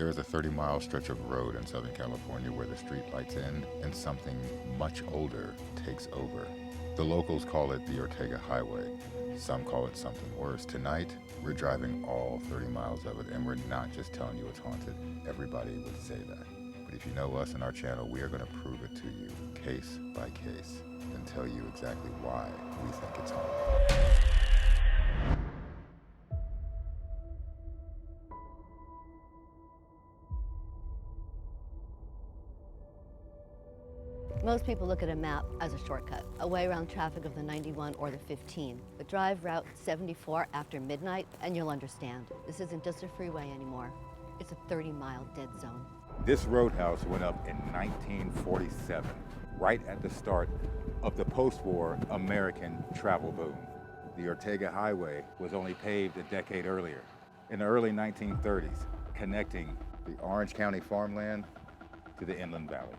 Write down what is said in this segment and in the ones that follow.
There is a 30-mile stretch of road in Southern California where the street lights end and something much older takes over. The locals call it the Ortega Highway. Some call it something worse. Tonight, we're driving all 30 miles of it, and we're not just telling you it's haunted. Everybody would say that. But if you know us and our channel, we are going to prove it to you, case by case, and tell you exactly why we think it's haunted. Most people look at a map as a shortcut, a way around traffic of the 91 or the 15. But drive Route 74 after midnight and you'll understand. This isn't just a freeway anymore. It's a 30-mile dead zone. This roadhouse went up in 1947, right at the start of the post-war American travel boom. The Ortega Highway was only paved a decade earlier, in the early 1930s, connecting the Orange County farmland to the Inland Valley.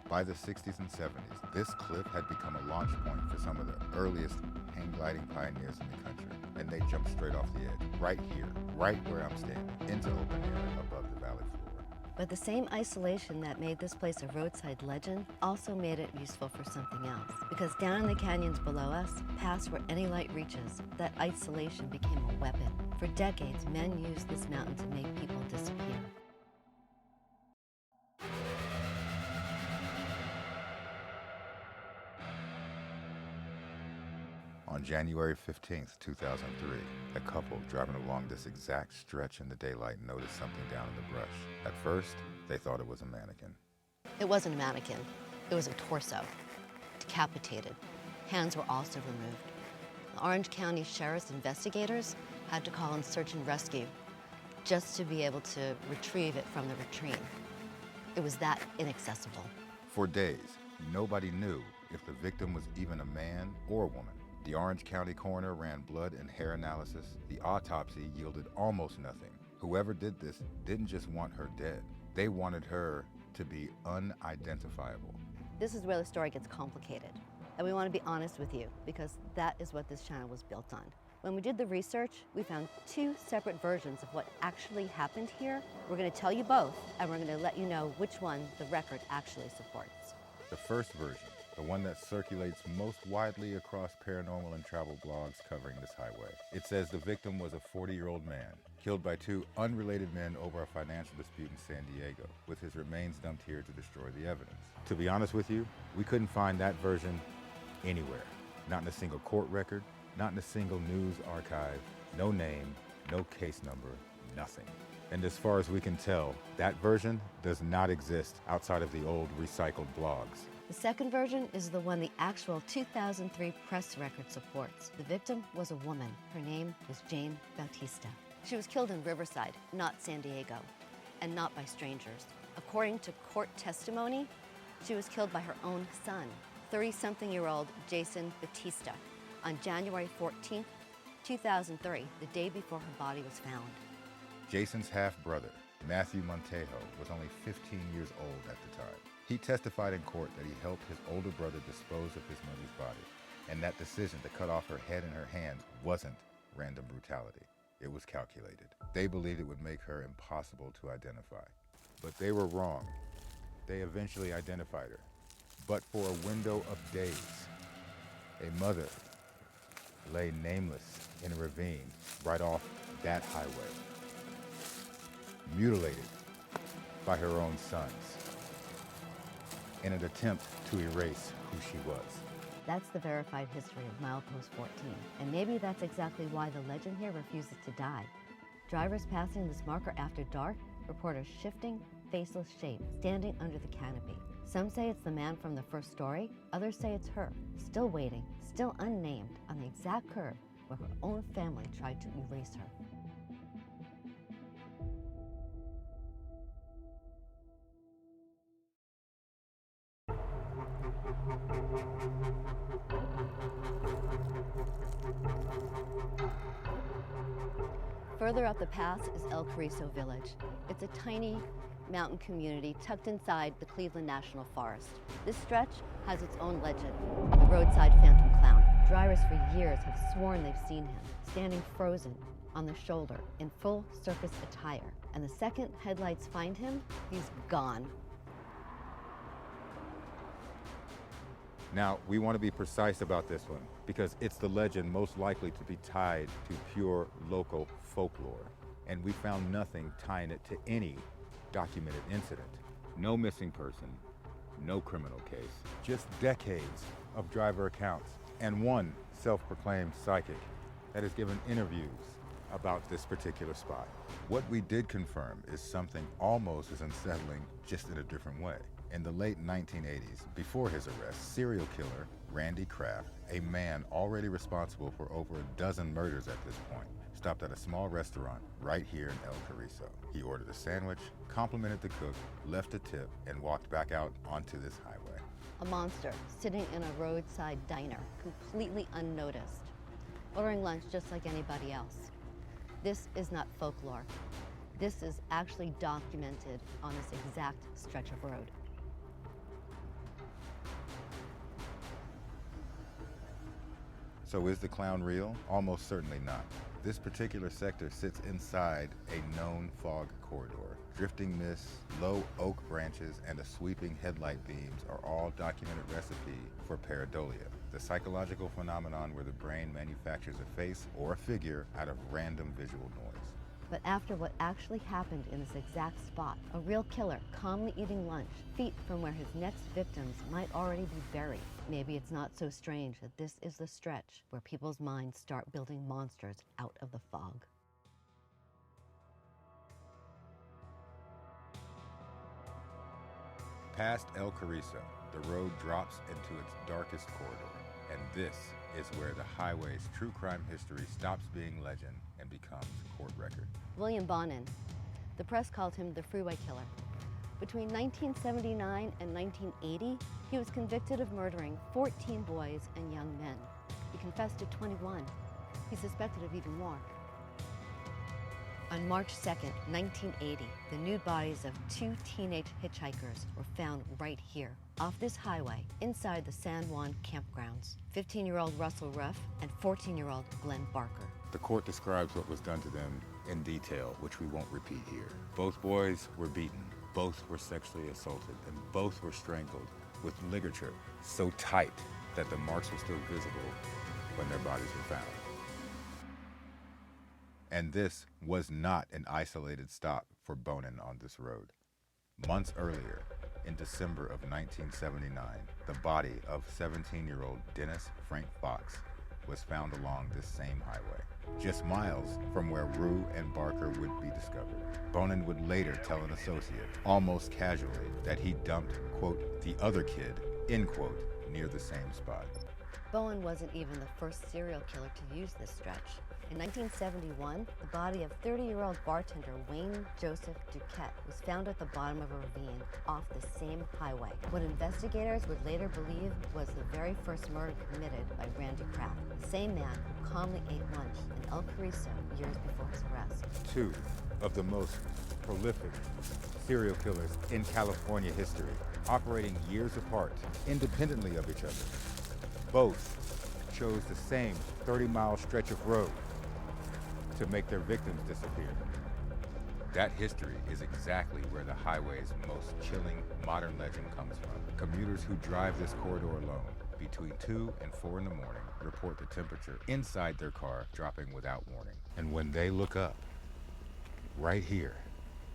By the 60s and 70s, this cliff had become a launch point for some of the earliest hang gliding pioneers in the country, and they jumped straight off the edge, right here, right where I'm standing, into open air above the valley floor. But the same isolation that made this place a roadside legend also made it useful for something else. Because down in the canyons below us, past where any light reaches, that isolation became a weapon. For decades, men used this mountain to make people disappear. On January 15th, 2003, a couple driving along this exact stretch in the daylight noticed something down in the brush. At first, they thought it was a mannequin. It wasn't a mannequin. It was a torso, decapitated. Hands were also removed. The Orange County Sheriff's investigators had to call in search and rescue just to be able to retrieve it from the latrine. It was that inaccessible. For days, nobody knew if the victim was even a man or a woman. The Orange County coroner ran blood and hair analysis. The autopsy yielded almost nothing. Whoever did this didn't just want her dead. They wanted her to be unidentifiable. This is where the story gets complicated. And we want to be honest with you because that is what this channel was built on. When we did the research, we found two separate versions of what actually happened here. We're going to tell you both, and we're going to let you know which one the record actually supports. The first version, the one that circulates most widely across paranormal and travel blogs covering this highway. It says the victim was a 40-year-old man, killed by two unrelated men over a financial dispute in San Diego, with his remains dumped here to destroy the evidence. To be honest with you, we couldn't find that version anywhere. Not in a single court record, not in a single news archive, no name, no case number, nothing. And as far as we can tell, that version does not exist outside of the old recycled blogs. The second version is the one the actual 2003 press record supports. The victim was a woman. Her name was Jane Bautista. She was killed in Riverside, not San Diego, and not by strangers. According to court testimony, she was killed by her own son, 30-something-year-old Jason Bautista, on January 14th, 2003, the day before her body was found. Jason's half-brother, Matthew Montejo, was only 15 years old at the time. He testified in court that he helped his older brother dispose of his mother's body, and that decision to cut off her head and her hands wasn't random brutality. It was calculated. They believed it would make her impossible to identify. But they were wrong. They eventually identified her. But for a window of days, a mother lay nameless in a ravine right off that highway, mutilated by her own sons, in an attempt to erase who she was. That's the verified history of milepost 14, and maybe that's exactly why the legend here refuses to die. Drivers passing this marker after dark report a shifting, faceless shape standing under the canopy. Some say it's the man from the first story, others say it's her, still waiting, still unnamed, on the exact curve where her own family tried to erase her. Further up the pass is El Cariso Village. It's a tiny mountain community tucked inside the Cleveland National Forest. This stretch has its own legend, the roadside phantom clown. Drivers for years have sworn they've seen him, standing frozen on the shoulder in full circus attire. And the second headlights find him, he's gone. Now, we want to be precise about this one because it's the legend most likely to be tied to pure local folklore. And we found nothing tying it to any documented incident. No missing person, no criminal case, just decades of driver accounts and one self-proclaimed psychic that has given interviews about this particular spot. What we did confirm is something almost as unsettling, just in a different way. In the late 1980s, before his arrest, serial killer Randy Kraft, a man already responsible for over a dozen murders at this point, stopped at a small restaurant right here in El Cariso. He ordered a sandwich, complimented the cook, left a tip, and walked back out onto this highway. A monster sitting in a roadside diner, completely unnoticed, ordering lunch just like anybody else. This is not folklore. This is actually documented on this exact stretch of road. So is the clown real? Almost certainly not. This particular sector sits inside a known fog corridor. Drifting mist, low oak branches, and a sweeping headlight beams are all documented recipe for pareidolia, the psychological phenomenon where the brain manufactures a face or a figure out of random visual noise. But after what actually happened in this exact spot, a real killer calmly eating lunch, feet from where his next victims might already be buried. Maybe it's not so strange that this is the stretch where people's minds start building monsters out of the fog. Past El Cariso, the road drops into its darkest corridor, and this is where the highway's true crime history stops being legend and becomes court record. William Bonin. The press called him the Freeway Killer. Between 1979 and 1980, he was convicted of murdering 14 boys and young men. He confessed to 21. He's suspected of even more. On March 2nd, 1980, the nude bodies of 2 teenage hitchhikers were found right here, off this highway, inside the San Juan campgrounds. 15-year-old Russell Ruff and 14-year-old Glenn Barker. The court describes what was done to them in detail, which we won't repeat here. Both boys were beaten, both were sexually assaulted, and both were strangled with ligature so tight that the marks were still visible when their bodies were found. And this was not an isolated stop for Bonin on this road. Months earlier, in December of 1979, the body of 17-year-old Dennis Frank Fox was found along this same highway, just miles from where Rue and Barker would be discovered. Bonin would later tell an associate, almost casually, that he dumped, quote, the other kid, end quote, near the same spot. Bowen wasn't even the first serial killer to use this stretch. In 1971, the body of 30-year-old bartender Wayne Joseph Duquette was found at the bottom of a ravine off the same highway. What investigators would later believe was the very first murder committed by Randy Kraft, the same man who calmly ate lunch in El Cariso years before his arrest. 2 of the most prolific serial killers in California history, operating years apart, independently of each other. Both chose the same 30-mile stretch of road to make their victims disappear. That history is exactly where the highway's most chilling modern legend comes from. Commuters who drive this corridor alone between 2 and 4 in the morning report the temperature inside their car dropping without warning. And when they look up, right here,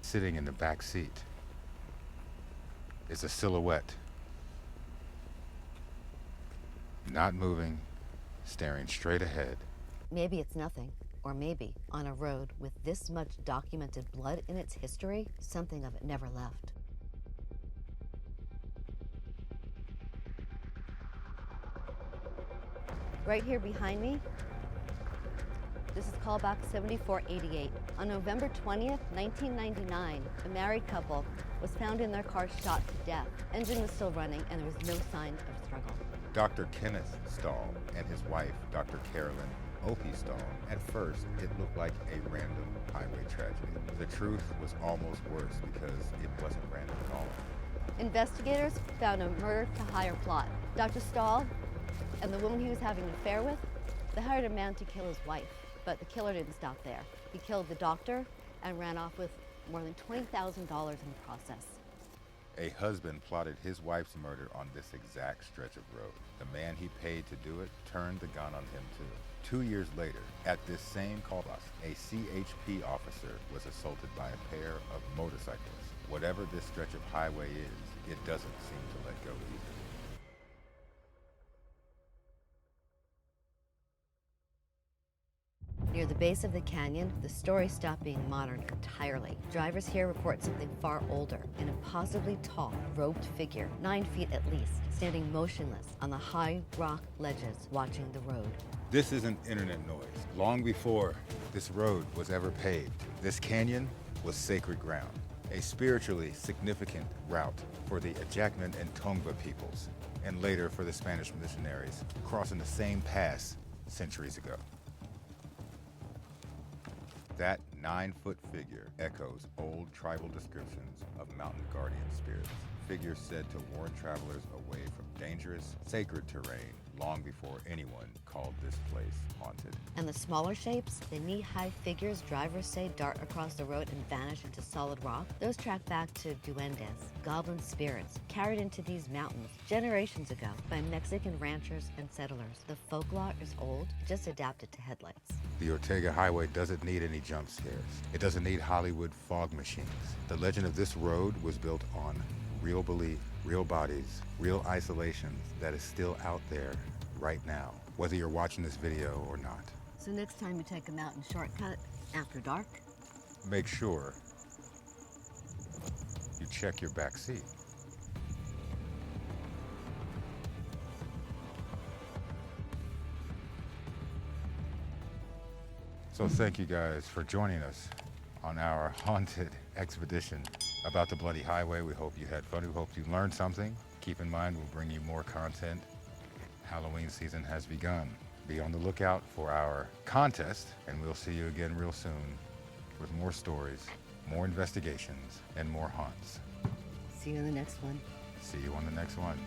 sitting in the back seat, is a silhouette. Not moving, staring straight ahead. Maybe it's nothing. Or maybe, on a road with this much documented blood in its history, something of it never left. Right here behind me, this is callback 7488. On November 20th, 1999, a married couple was found in their car shot to death. Engine was still running and there was no sign of struggle. Dr. Kenneth Stahl and his wife, Dr. Carolyn Opie Stahl. At first, it looked like a random highway tragedy. The truth was almost worse because it wasn't random at all. Investigators found a murder-to-hire plot. Dr. Stahl and the woman he was having an affair with, they hired a man to kill his wife. But the killer didn't stop there. He killed the doctor and ran off with more than $20,000 in the process. A husband plotted his wife's murder on this exact stretch of road. The man he paid to do it turned the gun on him too. 2 years later, at this same call bus, a CHP officer was assaulted by a pair of motorcyclists. Whatever this stretch of highway is, it doesn't seem to let go easily. Near the base of the canyon, the story stopped being modern entirely. Drivers here report something far older, an impossibly tall, robed figure, 9 feet at least, standing motionless on the high rock ledges watching the road. This isn't internet noise. Long before this road was ever paved, this canyon was sacred ground, a spiritually significant route for the Ajacman and Tongva peoples, and later for the Spanish missionaries crossing the same pass centuries ago. That 9-foot figure echoes old tribal descriptions of mountain guardian spirits, figures said to warn travelers away from dangerous, sacred terrain long before anyone called this place haunted. And the smaller shapes, the knee-high figures drivers say dart across the road and vanish into solid rock, those track back to duendes, goblin spirits, carried into these mountains generations ago by Mexican ranchers and settlers. The folklore is old, just adapted to headlights. The Ortega Highway doesn't need any jump scares. It doesn't need Hollywood fog machines. The legend of this road was built on real belief, real bodies, real isolation that is still out there right now, whether you're watching this video or not. So next time you take a mountain shortcut after dark, make sure you check your back seat. So thank you guys for joining us on our haunted expedition about the Bloody Highway. We hope you had fun. We hope you learned something. Keep in mind, we'll bring you more content. Halloween season has begun. Be on the lookout for our contest, and we'll see you again real soon with more stories, more investigations, and more haunts. see you in the next one. See you on the next one.